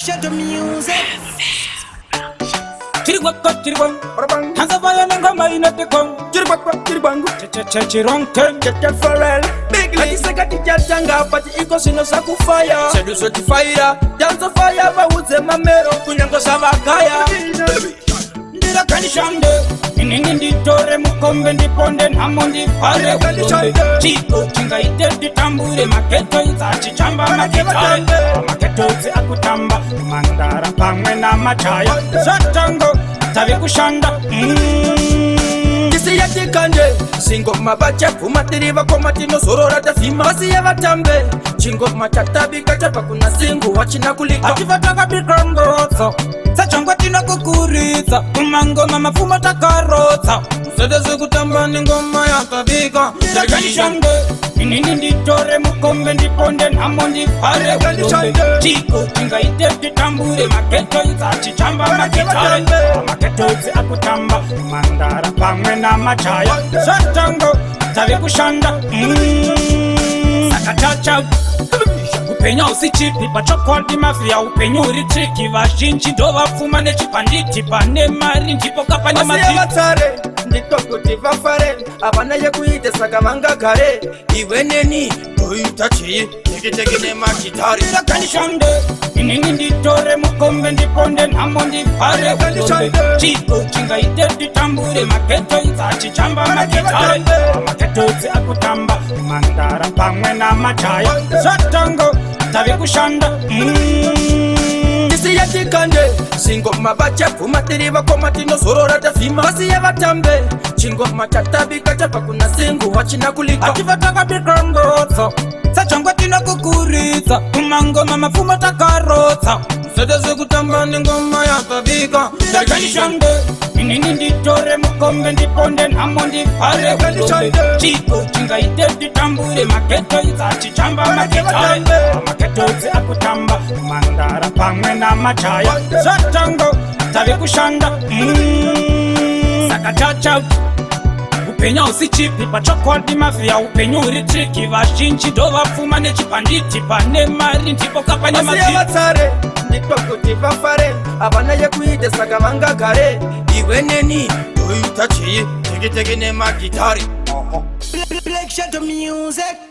Shadow music. Chiribang, Tanzania ngoma inatekong. Chiribang, chirong ten, Farrell. Big League sekati jatanga pati iko sino saku fire. seduce to fire, Dance fire bawuze mamero kunyango savakaya. ndira kanishande. Inini nditore mukombe ndiponde namondi fare. Chiko chinga ite tambure maketo izachi chamba maketare. Maketo izi akutamba mandara pamwe na machaya. Satango tavi kushanda. Kisi yati kanje singo mabache kumatiriva komatino sorora tafima basi ya vatambe chingo machatabi kachapa kuna singu wachina kulika Achivataka bikongozo sachangwa tina kukuritsa umangoma mafuma takarotsa Sedeze kutamba ni ngoma ya kabika Takanishande inini nditore mukombe ndiponde namondi fare. Chiko chinga ite tambure maketo izachi chamba maketare. Maketo izi akutamba mandara pamwe na machaya. Satango tavi kushanda. Sakachacha upenya usichipi pachokwadi mafia upenya uri triki vazhinji ndo vapfuma nechipanditi pane mari ndipo kapane Basi ya vatare ndiko kuti vafare avana yekuite saka vanga gare iwe neni oita chii tekine makitari Takanishande inini nditore mukombe ndiponde namondi fare. Chiko chinga ite tambure maketo izachi chamba maketare. Maketo izi akutamba mandara pamwe na machaya. Satango tavi kushanda. Kisi yati kanje singo mabache kumatiriva komatino sorora tafima basi ya vatambe chingo machatabi kachapa kuna singu wachina kulika Achivataka bikongozo sachangwa tina kukuritsa umangoma mafuma takarotsa. Sedeze kutamba ni ngoma ya kabika Takanishande inini nditore mukombe ndiponde namondi fare. Chiko chinga ite tambure maketo izachi chamba maketare. Maketo izi akutamba mandara pamwe na machaya. Satango tavi kushanda. Sakachacha upenya usichipi pachokwadi mafia upenya uri triki vazhinji ndo vapfuma nechipanditi pane mari ndipo kapane basi ya vatare ndiko kuti vafare avana yekuite saka vanga gare iwe neni oita chii tekine makitari Black Shadow music.